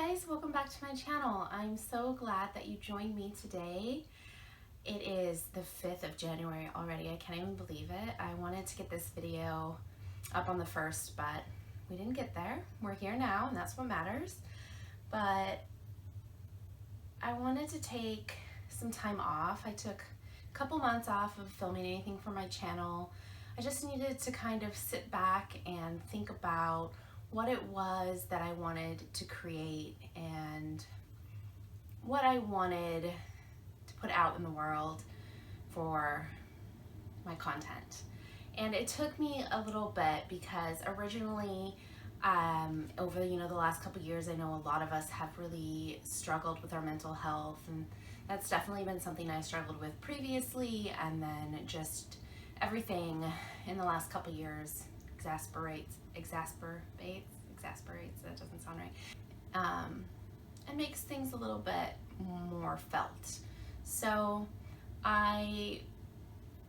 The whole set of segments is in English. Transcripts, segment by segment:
guys, welcome back to my channel. I'm so glad that you joined me today. It is the 5th of January already. I can't even believe it. I wanted to get this video up on the 1st, but we didn't get there. We're here now, and that's what matters. But I wanted to take some time off. I took a couple months off of filming anything for my channel. I just needed to kind of sit back and think about what it was that I wanted to create and what I wanted to put out in the world for my content. And it took me a little bit because originally over the last couple years, I know a lot of us have really struggled with our mental health, and that's definitely been something I struggled with previously, and then just everything in the last couple years exasperates, that doesn't sound right, and makes things a little bit more felt. So I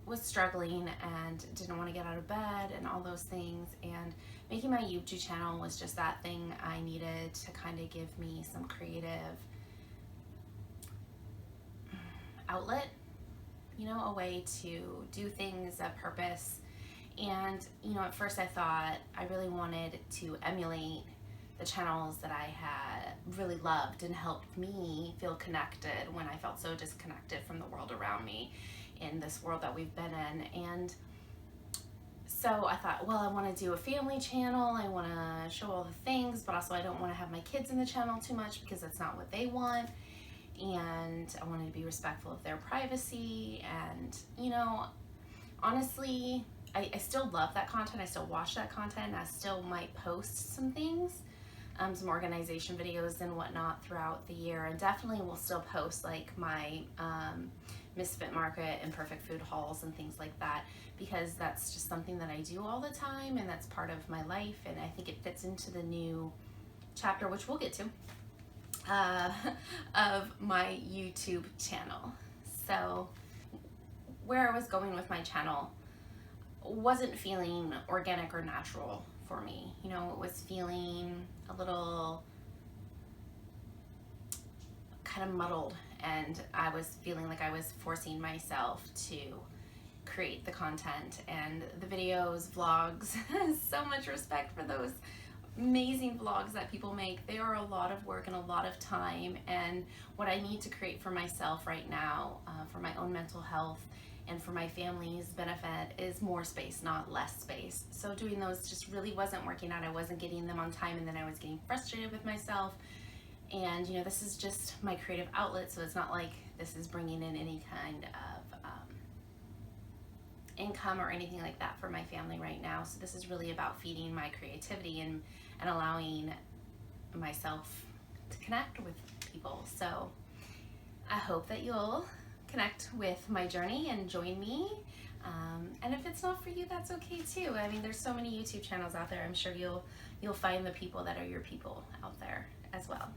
was struggling and didn't want to get out of bed and all those things, and making my YouTube channel was just that thing I needed to kind of give me some creative outlet, a way to do things, a purpose. And at first I thought I really wanted to emulate the channels that I had really loved and helped me feel connected when I felt so disconnected from the world around me in this world that we've been in. And so I thought, well, I want to do a family channel. I want to show all the things, but also I don't want to have my kids in the channel too much because that's not what they want. And I wanted to be respectful of their privacy. And, honestly, I still love that content. I still watch that content. I still might post some things, some organization videos and whatnot throughout the year. And definitely will still post like my Misfit market and perfect food hauls and things like that, because that's just something that I do all the time and that's part of my life. And I think it fits into the new chapter, which we'll get to, of my YouTube channel. So where I was going with my channel wasn't feeling organic or natural for me. It was feeling a little kind of muddled, and I was feeling like I was forcing myself to create the content and the videos, vlogs. So much respect for those amazing vlogs that people make. They are a lot of work and a lot of time, and what I need to create for myself right now, for my own mental health and for my family's benefit, is more space, not less space. So doing those just really wasn't working out. I wasn't getting them on time, and then I was getting frustrated with myself. And this is just my creative outlet, so it's not like this is bringing in any kind of income or anything like that for my family right now. So this is really about feeding my creativity and allowing myself to connect with people. So I hope that you'll connect with my journey and join me. And if it's not for you, that's okay too. I mean, there's so many YouTube channels out there. I'm sure you'll find the people that are your people out there as well.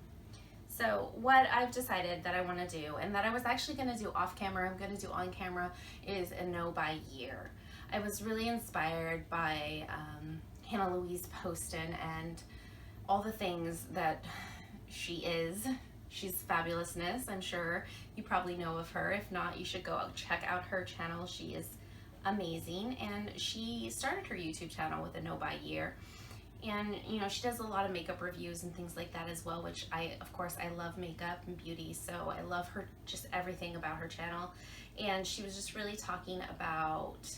So what I've decided that I want to do, and that I was actually going to do off camera, I'm going to do on camera, is a no by year. I was really inspired by Hannah Louise Poston and all the things that she is. She's fabulousness. I'm sure you probably know of her. If not, you should go check out her channel. She is amazing, and she started her YouTube channel with a no by year. And she does a lot of makeup reviews and things like that as well, which of course I love makeup and beauty, so I love her, just everything about her channel. And she was just really talking about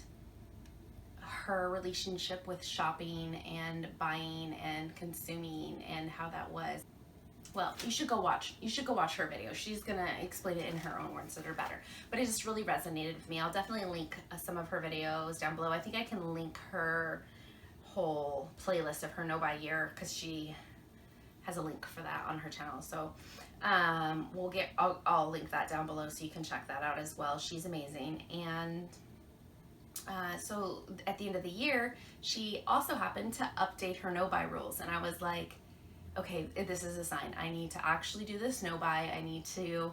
her relationship with shopping and buying and consuming and how that was. Well, you should go watch her video. She's gonna explain it in her own words that are better. But it just really resonated with me. I'll definitely link some of her videos down below. I think I can link her whole playlist of her no by year, because she has a link for that on her channel. So I'll link that down below so you can check that out as well. She's amazing. And so at the end of the year, she also happened to update her no buy rules, and I was like, okay, this is a sign. I need to actually do this no buy. I need to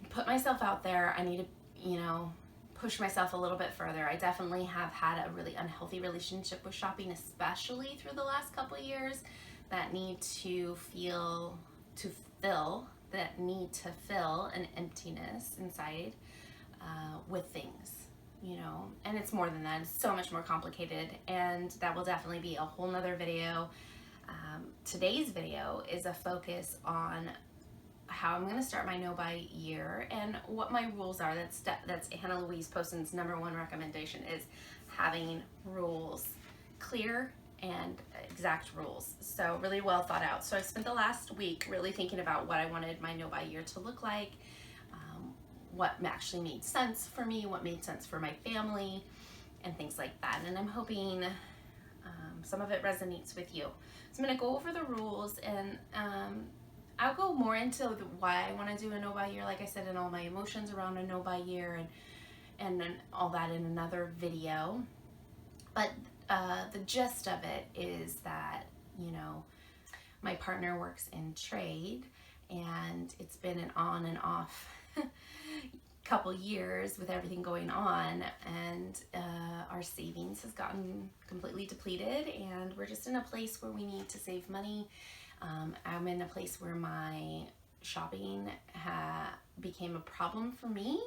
put myself out there. I need to, push myself a little bit further. I definitely have had a really unhealthy relationship with shopping, especially through the last couple of years. that need to fill that need to fill an emptiness inside with things, you know. And it's more than that. It's so much more complicated, and that will definitely be a whole nother video. Today's video is a focus on how I'm going to start my no-buy year and what my rules are. That's Hannah Louise Poston's #1 recommendation, is having rules, clear and exact rules. So really well thought out. So I spent the last week really thinking about what I wanted my no-buy year to look like, what actually made sense for me, what made sense for my family, and things like that. And I'm hoping some of it resonates with you. So I'm going to go over the rules, and I'll go more into why I want to do a no-buy year, like I said, and all my emotions around a no-buy year and all that in another video. But the gist of it is that, you know, my partner works in trade, and it's been an on and off couple years with everything going on, and our savings has gotten completely depleted, and we're just in a place where we need to save money. I'm in a place where my shopping became a problem for me,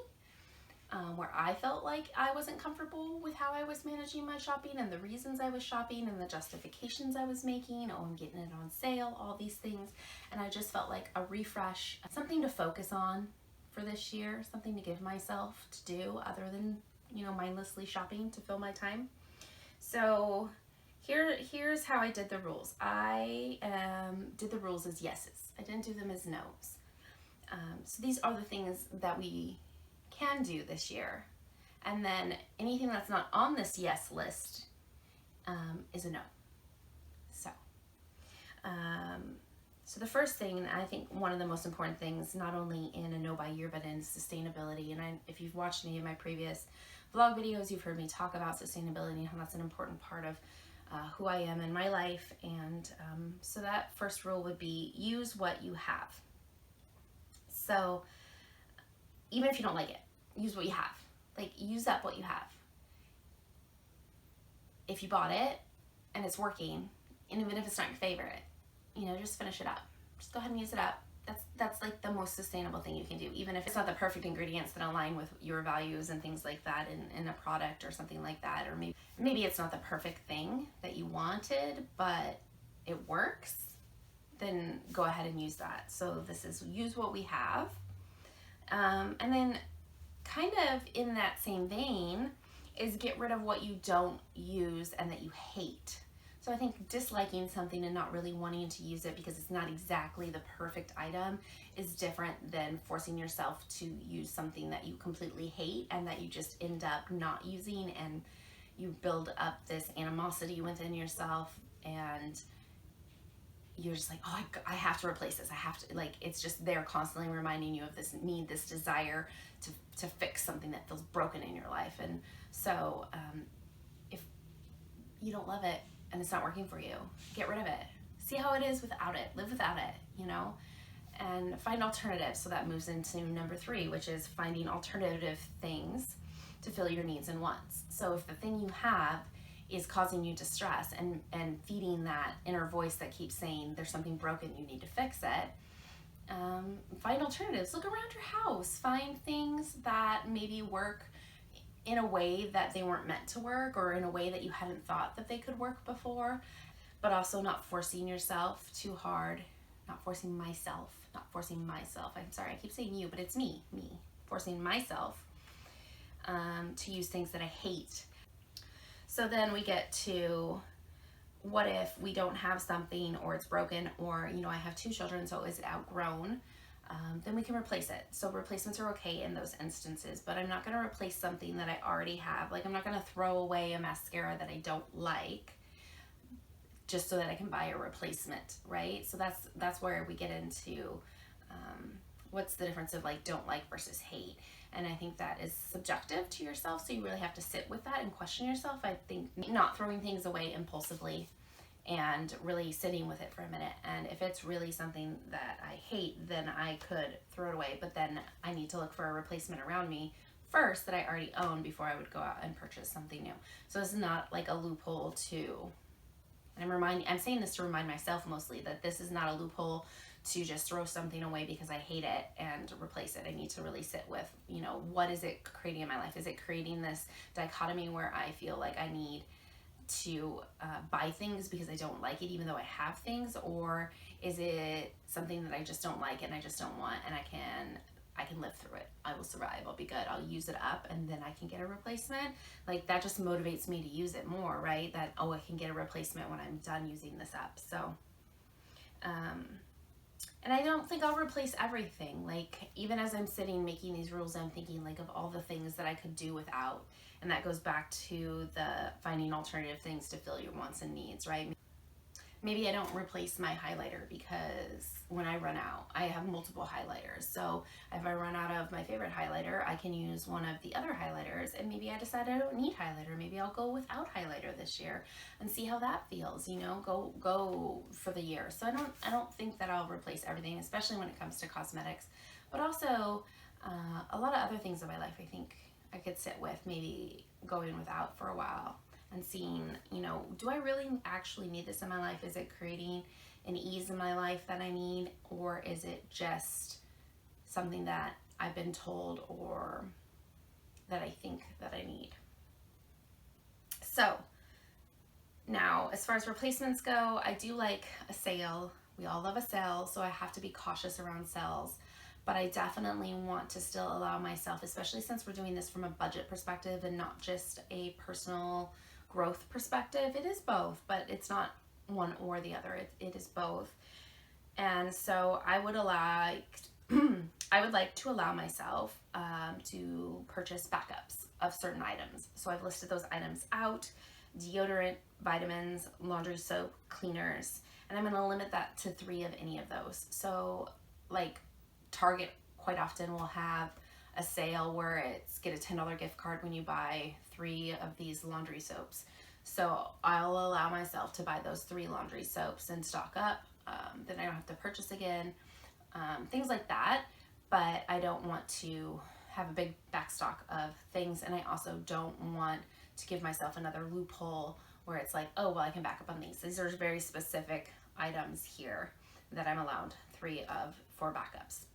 where I felt like I wasn't comfortable with how I was managing my shopping and the reasons I was shopping and the justifications I was making. Oh, I'm getting it on sale, all these things. And I just felt like a refresh, something to focus on for this year, something to give myself to do other than, you know, mindlessly shopping to fill my time. So here's how I did the rules. I did the rules as yeses. I didn't do them as nos. So these are the things that we can do this year. And then anything that's not on this yes list is a no. So the first thing, and I think one of the most important things, not only in a no-buy year, but in sustainability, and if you've watched any of my previous vlog videos, you've heard me talk about sustainability and how that's an important part of who I am in my life. And so that first rule would be use what you have. So even if you don't like it, use what you have. Like, use up what you have. If you bought it and it's working, and even if it's not your favorite, you know, just finish it up. Just go ahead and use it up. That's like the most sustainable thing you can do, even if it's not the perfect ingredients that align with your values and things like that in a product or something like that, or maybe it's not the perfect thing that you wanted, but it works, then go ahead and use that. So this is use what we have. And then kind of in that same vein is get rid of what you don't use and that you hate. So I think disliking something and not really wanting to use it because it's not exactly the perfect item is different than forcing yourself to use something that you completely hate and that you just end up not using, and you build up this animosity within yourself, and you're just like, oh, I have to replace this. I have to, like, it's just there constantly reminding you of this need, this desire to fix something that feels broken in your life. And so if you don't love it, and it's not working for you, get rid of it. See how it is without it. Live without it, you know? And find alternatives. So that moves into #3, which is finding alternative things to fill your needs and wants. So if the thing you have is causing you distress and feeding that inner voice that keeps saying there's something broken, you need to fix it, find alternatives. Look around your house. Find things that maybe work in a way that they weren't meant to work, or in a way that you hadn't thought that they could work before, but also not forcing yourself too hard, not forcing myself. I'm sorry, I keep saying you, but it's me, forcing myself to use things that I hate. So then we get to, what if we don't have something, or it's broken, or, you know, I have 2 children, so is it outgrown? Then we can replace it. So replacements are okay in those instances, but I'm not going to replace something that I already have. Like, I'm not going to throw away a mascara that I don't like just so that I can buy a replacement, right? So that's where we get into what's the difference of like don't like versus hate. And I think that is subjective to yourself, so you really have to sit with that and question yourself. I think not throwing things away impulsively and really sitting with it for a minute. And if it's really something that I hate, then I could throw it away, but then I need to look for a replacement around me first that I already own before I would go out and purchase something new. So this is not like a loophole to And I'm saying this to remind myself mostly that this is not a loophole to just throw something away because I hate it and replace it. I need to really sit with, you know, what is it creating in my life? Is it creating this dichotomy where I feel like I need to buy things because I don't like it even though I have things, or is it something that I just don't like and I just don't want, and I can live through it. I will survive. I'll be good. I'll use it up and then I can get a replacement. Like, that just motivates me to use it more, right? That, oh, I can get a replacement when I'm done using this up. So, and I don't think I'll replace everything. Like, even as I'm sitting making these rules, I'm thinking like of all the things that I could do without. And that goes back to the finding alternative things to fill your wants and needs, right? Maybe I don't replace my highlighter because when I run out, I have multiple highlighters. So if I run out of my favorite highlighter, I can use one of the other highlighters, and maybe I decide I don't need highlighter. Maybe I'll go without highlighter this year and see how that feels, you know, go for the year. So I don't think that I'll replace everything, especially when it comes to cosmetics, but also a lot of other things in my life I think I could sit with, maybe going without for a while and seeing, you know, do I really actually need this in my life? Is it creating an ease in my life that I need, or is it just something that I've been told or that I think that I need? So now, as far as replacements go, I do like a sale. We all love a sale, so I have to be cautious around sales. But I definitely want to still allow myself, especially since we're doing this from a budget perspective and not just a personal growth perspective. It is both, but it's not one or the other. It is both. And so I would like to allow myself to purchase backups of certain items. So I've listed those items out: deodorant, vitamins, laundry soap, cleaners, and I'm going to limit that to 3 of any of those. So like Target quite often will have a sale where it's get a $10 gift card when you buy 3 of these laundry soaps. So I'll allow myself to buy those 3 laundry soaps and stock up. Then I don't have to purchase again. Things like that. But I don't want to have a big backstock of things, and I also don't want to give myself another loophole where it's like, oh, well, I can back up on these. These are very specific items here that I'm allowed 3 of for backups.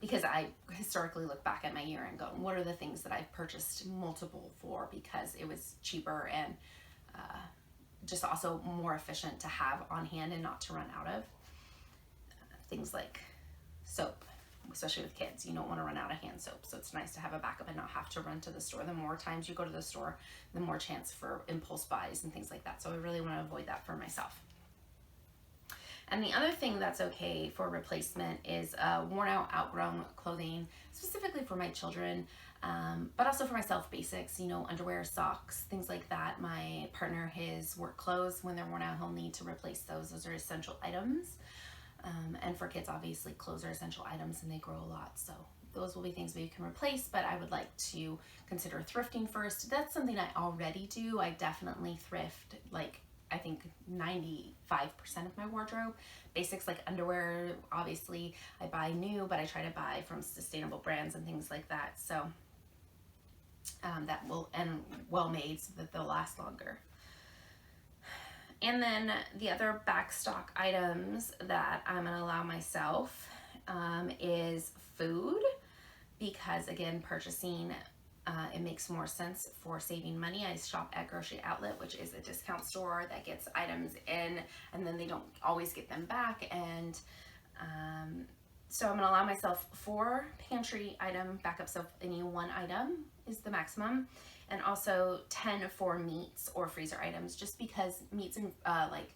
Because I historically look back at my year and go, what are the things that I've purchased multiple for because it was cheaper and just also more efficient to have on hand and not to run out of. Things like soap, especially with kids. You don't want to run out of hand soap, so it's nice to have a backup and not have to run to the store. The more times you go to the store, the more chance for impulse buys and things like that. So I really want to avoid that for myself. And the other thing that's okay for replacement is worn out, outgrown clothing, specifically for my children, but also for myself, basics, you know, underwear, socks, things like that. My partner, his work clothes, when they're worn out, he'll need to replace those. Those are essential items. And for kids, obviously, clothes are essential items and they grow a lot. So those will be things we can replace, but I would like to consider thrifting first. That's something I already do. I definitely thrift, like, I think 95% of my wardrobe. Basics like underwear, obviously I buy new, but I try to buy from sustainable brands and things like that. So that will, and well made so that they'll last longer. And then the other backstock items that I'm gonna allow myself is food, because again, purchasing it makes more sense for saving money. I shop at Grocery Outlet, which is a discount store that gets items in and then they don't always get them back. And so I'm gonna allow myself 4 pantry item backups of any 1 item is the maximum, and also 10 for meats or freezer items, just because meats and like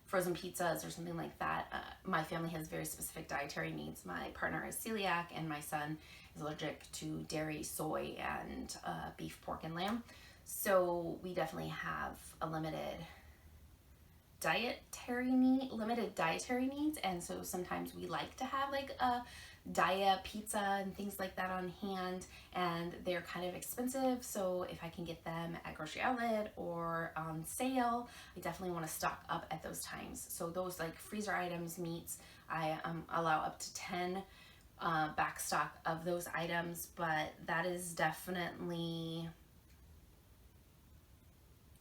frozen pizzas or something like that. My family has very specific dietary needs. My partner is celiac and my son is allergic to dairy, soy, and beef, pork, and lamb. So we definitely have a limited dietary needs, and so sometimes we like to have like a Daya pizza and things like that on hand, and they're kind of expensive. So if I can get them at Grocery Outlet or on sale, I definitely want to stock up at those times. So those like freezer items, meats, I allow up to 10 back stock of those items, but that is definitely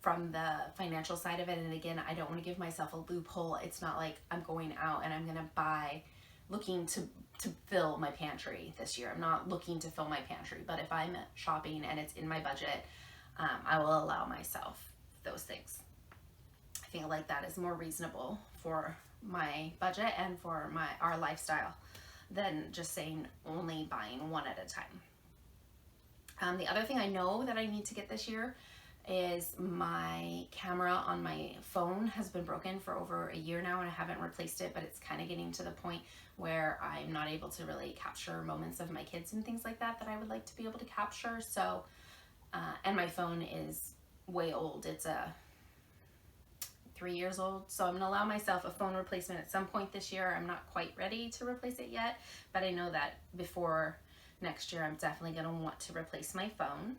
from the financial side of it. And again, I don't want to give myself a loophole. It's not like I'm going out and I'm going to buy looking to fill my pantry this year. I'm not looking to fill my pantry, but if I'm shopping and it's in my budget, I will allow myself those things. I feel like that is more reasonable for my budget and for our lifestyle than just saying only buying one at a time. The other thing I know that I need to get this year is my camera on my phone has been broken for over a year now, and I haven't replaced it, but it's kind of getting to the point where I'm not able to really capture moments of my kids and things like that I would like to be able to capture. So, and my phone is way old. It's 3 years old. So I'm gonna allow myself a phone replacement at some point this year. I'm not quite ready to replace it yet, but I know that before next year, I'm definitely gonna want to replace my phone.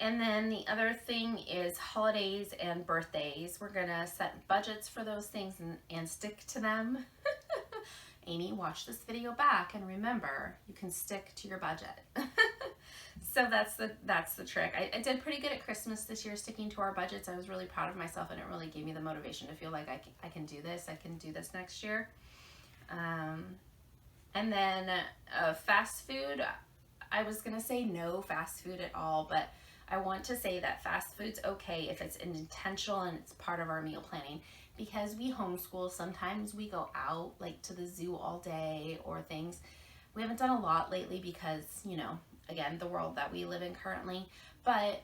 And then the other thing is holidays and birthdays. We're gonna set budgets for those things and stick to them. Amy, watch this video back and remember, you can stick to your budget. So that's the trick. I did pretty good at Christmas this year, sticking to our budgets. I was really proud of myself, and it really gave me the motivation to feel like I can do this. I can do this next year. And then fast food. I was gonna say no fast food at all, but I want to say that fast food's okay if it's intentional and it's part of our meal planning. Because we homeschool, sometimes we go out like to the zoo all day or things. We haven't done a lot lately because, you know, again, the world that we live in currently, but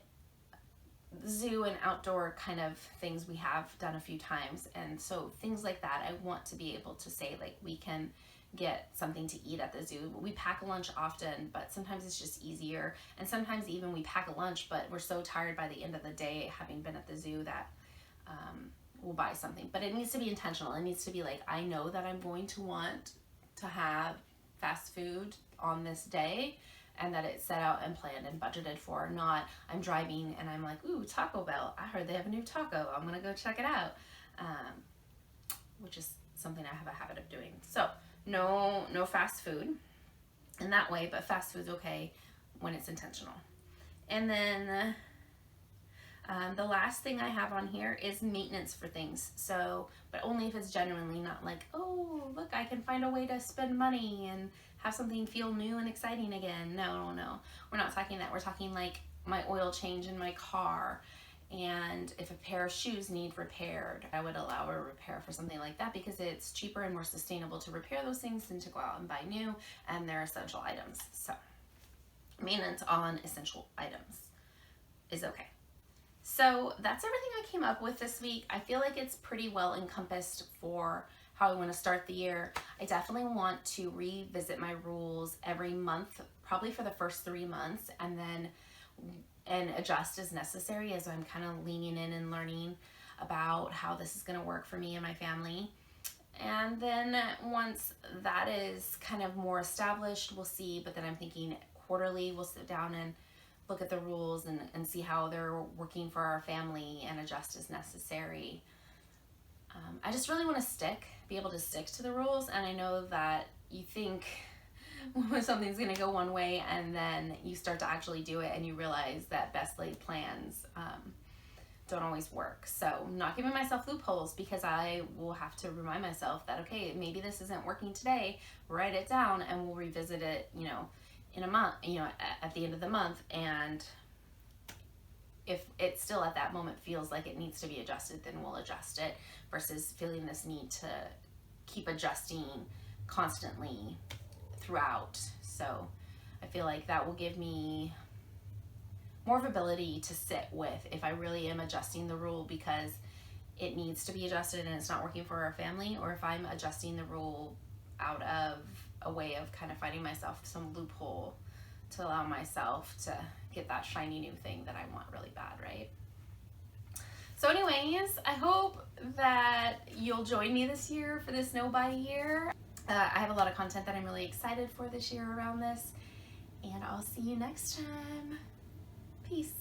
zoo and outdoor kind of things we have done a few times. And so things like that, I want to be able to say like we can get something to eat at the zoo. We pack a lunch often, but sometimes it's just easier. And sometimes even we pack a lunch, but we're so tired by the end of the day having been at the zoo that we'll buy something. But it needs to be intentional. It needs to be like, I know that I'm going to want to have fast food on this day, and that it's set out and planned and budgeted for. Not I'm driving and I'm like, ooh, Taco Bell, I heard they have a new taco, I'm gonna go check it out, which is something I have a habit of doing. So no fast food in that way, but fast food's okay when it's intentional. And then the last thing I have on here is maintenance for things. So, but only if it's genuinely not like, oh, look, I can find a way to spend money and have something feel new and exciting again. No. We're not talking that. We're talking like my oil change in my car. And if a pair of shoes need repaired, I would allow a repair for something like that because it's cheaper and more sustainable to repair those things than to go out and buy new, and they're essential items. So maintenance on essential items is okay. So that's everything I came up with this week. I feel like it's pretty well encompassed for how I want to start the year. I definitely want to revisit my rules every month, probably for the first 3 months, and adjust as necessary as I'm kind of leaning in and learning about how this is going to work for me and my family. And then once that is kind of more established, we'll see. But then I'm thinking quarterly, we'll sit down and look at the rules and see how they're working for our family and adjust as necessary. I just really want to be able to stick to the rules. And I know that you think when something's going to go one way and then you start to actually do it and you realize that best laid plans don't always work. So I'm not giving myself loopholes because I will have to remind myself that, okay, maybe this isn't working today, write it down and we'll revisit it, in a month, at the end of the month. And if it still at that moment feels like it needs to be adjusted, then we'll adjust it versus feeling this need to keep adjusting constantly throughout. So I feel like that will give me more of ability to sit with if I really am adjusting the rule because it needs to be adjusted and it's not working for our family, or if I'm adjusting the rule out of a way of kind of finding myself some loophole to allow myself to get that shiny new thing that I want really bad, right? So anyways, I hope that you'll join me this year for this No Buy year. I have a lot of content that I'm really excited for this year around this, and I'll see you next time. Peace.